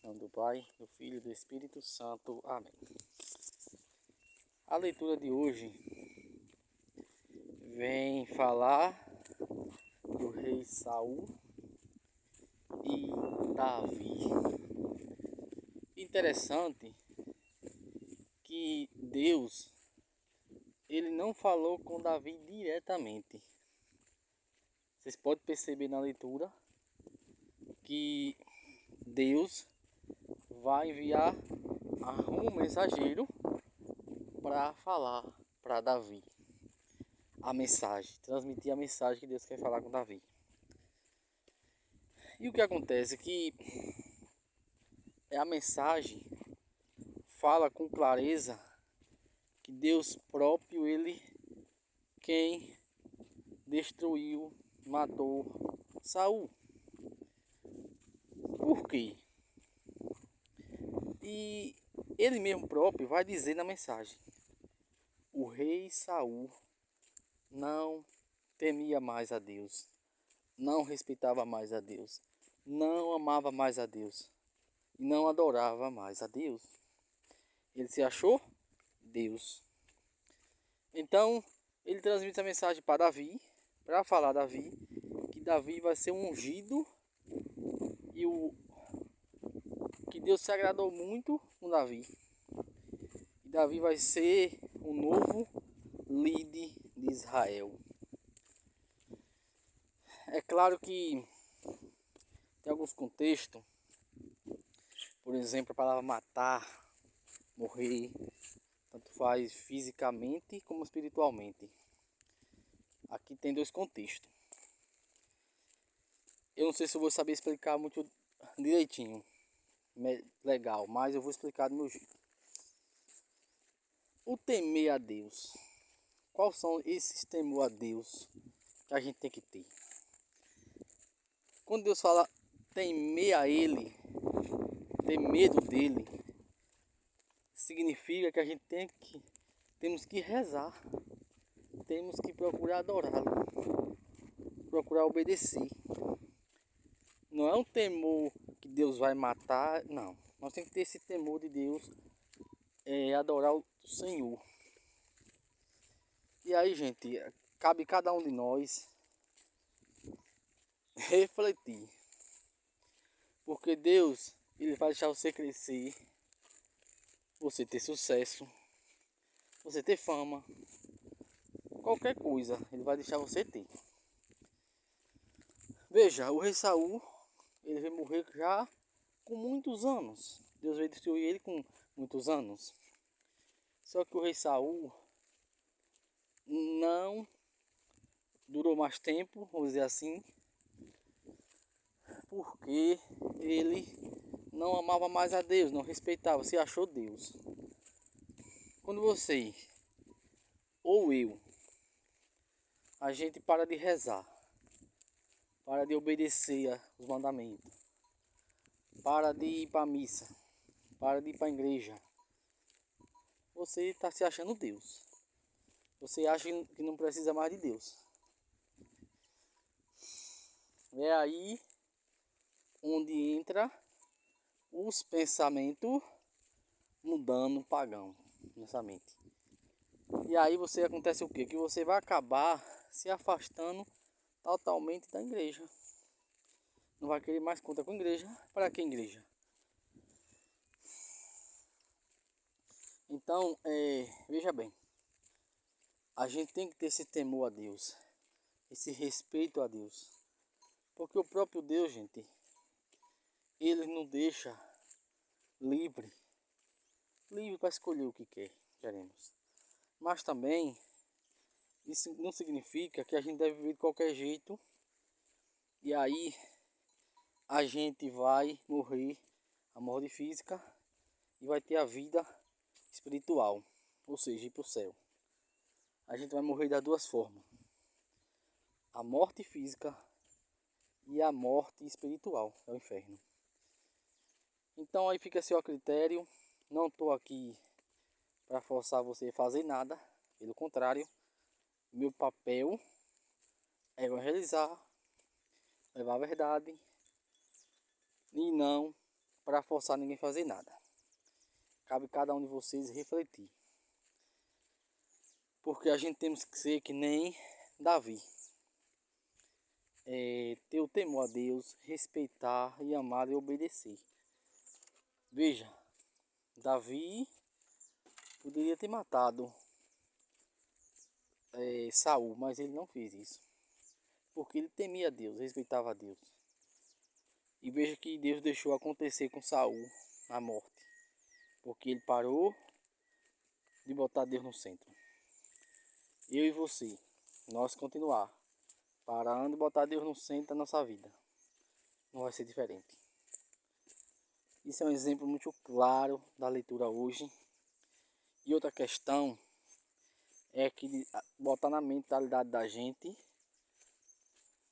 Em nome do Pai, do Filho e do Espírito Santo. Amém. A leitura de hoje vem falar do rei Saul e Davi. Interessante que Deus, ele não falou com Davi diretamente. Vocês podem perceber na leitura que Deus vai enviar um mensageiro para falar para Davi a mensagem, transmitir a mensagem que Deus quer falar com Davi. E o que acontece é que a mensagem fala com clareza que Deus próprio, ele quem destruiu, matou Saul. Por quê? E ele mesmo próprio vai dizer na mensagem: o rei Saul não temia mais a Deus, não respeitava mais a Deus, não amava mais a Deus e não adorava mais a Deus. Ele se achou Deus. Então ele transmite a mensagem para Davi, para falar a Davi que Davi vai ser ungido e que Deus se agradou muito com Davi. E Davi vai ser o novo líder de Israel. É claro que tem alguns contextos, por exemplo, a palavra matar, morrer, tanto faz fisicamente como espiritualmente. Aqui tem dois contextos. Eu não sei se eu vou saber explicar muito direitinho, legal, mas eu vou explicar do meu jeito. O temer a Deus. Quais são esses temor a Deus que a gente tem que ter? Quando Deus fala temer a Ele, ter medo dele, significa que a gente temos que rezar, temos que procurar adorá-lo, procurar obedecer. Não é um temor que Deus vai matar, não. Nós temos que ter esse temor de Deus, adorar o Senhor. E aí, gente, cabe cada um de nós refletir. Porque Deus, ele vai deixar você crescer, você ter sucesso, você ter fama, qualquer coisa, ele vai deixar você ter. Veja, o rei Saul, ele veio morrer já com muitos anos. Deus veio destruir ele com muitos anos. Só que o rei Saul não durou mais tempo, vamos dizer assim, porque ele não amava mais a Deus, não respeitava, se achou Deus. Quando você ou eu, a gente para de rezar, para de obedecer os mandamentos, para de ir para a missa, para de ir para a igreja, você está se achando Deus. Você acha que não precisa mais de Deus. É aí onde entra os pensamentos mudando pagão nessa mente. E aí acontece o quê? Que você vai acabar se afastando totalmente da igreja. Não vai querer mais conta com a igreja. Para que igreja? Então, veja bem. A gente tem que ter esse temor a Deus. Esse respeito a Deus. Porque o próprio Deus, gente, ele nos deixa livre para escolher o que queremos. Mas também isso não significa que a gente deve viver de qualquer jeito e aí a gente vai morrer a morte física e vai ter a vida espiritual, ou seja, ir para o céu. A gente vai morrer das duas formas: a morte física e a morte espiritual, é o inferno. Então aí fica a seu critério. Não estou aqui para forçar você a fazer nada, pelo contrário, meu papel é evangelizar, levar a verdade e não para forçar ninguém a fazer nada. Cabe cada um de vocês refletir. Porque a gente temos que ser que nem Davi. Ter o temor a Deus, respeitar e amar e obedecer. Veja, Davi poderia ter matado Saul, mas ele não fez isso. Porque ele temia a Deus, respeitava a Deus. E veja que Deus deixou acontecer com Saul a morte. Porque ele parou de botar Deus no centro. Eu e você, nós continuar parando de botar Deus no centro da nossa vida, não vai ser diferente. Isso é um exemplo muito claro da leitura hoje. E outra questão é que botar na mentalidade da gente,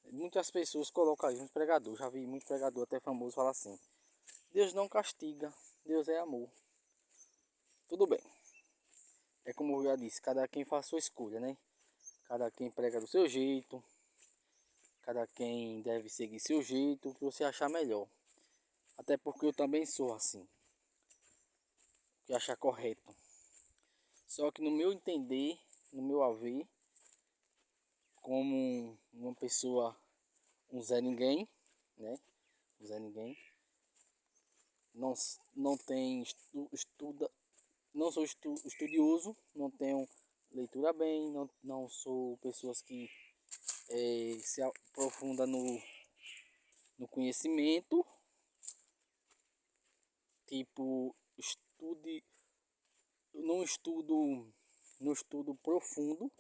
muitas pessoas colocam aí, uns pregadores, já vi muito pregador até famoso falar assim: Deus não castiga, Deus é amor. Tudo bem, é como eu já disse, cada quem faz sua escolha, né? Cada quem prega do seu jeito, cada quem deve seguir seu jeito, o que você achar melhor. Até porque eu também sou assim, o que achar correto. Só que no meu entender, no meu haver, como uma pessoa, um Zé Ninguém, né? Um Zé Ninguém, não tem estuda, não sou estudioso, não tenho leitura bem, não sou pessoas que se aprofunda no conhecimento, tipo não estudo profundo,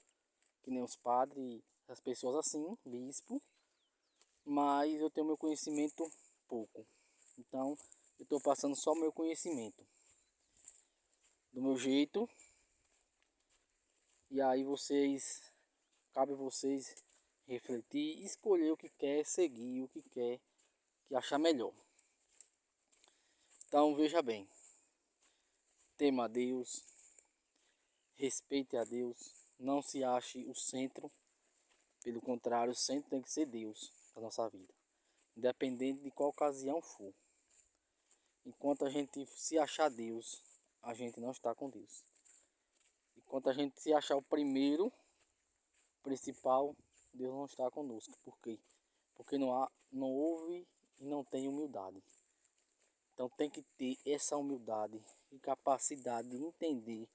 que nem os padres, as pessoas assim, bispo, mas eu tenho meu conhecimento pouco. Então, eu estou passando só o meu conhecimento, do meu jeito. E aí cabe vocês refletir e escolher o que quer seguir, o que quer, que achar melhor. Então, veja bem, tema a Deus, respeite a Deus, não se ache o centro. Pelo contrário, o centro tem que ser Deus na nossa vida, independente de qual ocasião for. Enquanto a gente se achar Deus, a gente não está com Deus. Enquanto a gente se achar o primeiro, principal, Deus não está conosco. Por quê? Porque não houve e não tem humildade. Então tem que ter essa humildade e capacidade de entender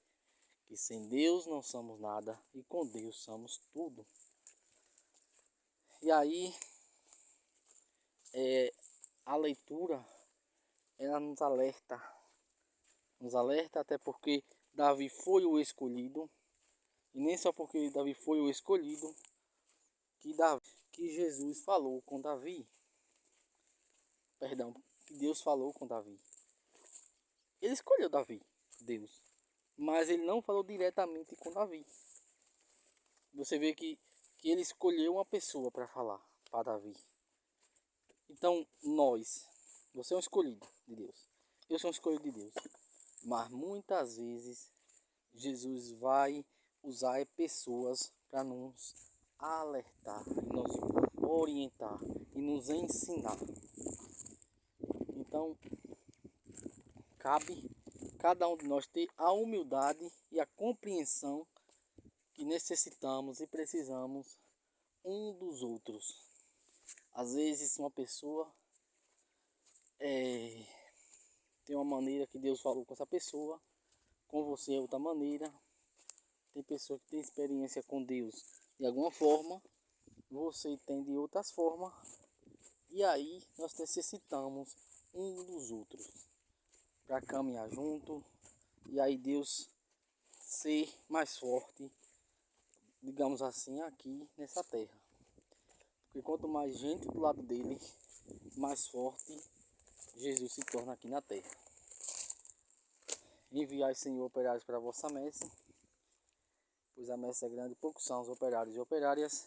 que sem Deus não somos nada e com Deus somos tudo. E aí a leitura, ela nos alerta até porque Davi foi o escolhido, e nem só porque Davi foi o escolhido que Jesus falou com Davi, perdão, que Deus falou com Davi. Ele escolheu Davi, Deus, mas ele não falou diretamente com Davi. Você vê que ele escolheu uma pessoa para falar para Davi. Então você é um escolhido de Deus, eu sou um escolhido de Deus, mas muitas vezes Jesus vai usar pessoas para nos alertar, nos orientar e nos ensinar. Então, cabe cada um de nós ter a humildade e a compreensão que necessitamos e precisamos um dos outros. Às vezes uma pessoa tem uma maneira que Deus falou com essa pessoa, com você é outra maneira. Tem pessoa que tem experiência com Deus de alguma forma, você tem de outras formas, e aí nós necessitamos um dos outros para caminhar junto, e aí Deus ser mais forte, digamos assim, aqui nessa terra. Porque quanto mais gente do lado dele, mais forte Jesus se torna aqui na terra. Enviai, Senhor, operários para a vossa messe, pois a messe é grande, poucos são os operários e operárias.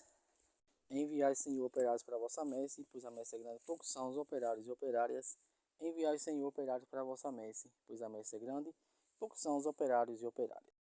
Enviai, Senhor, operários para a vossa messe, pois a messe é grande, poucos são os operários e operárias. Enviai, Senhor, operários para a vossa messe, pois a messe é grande, poucos são os operários e operárias.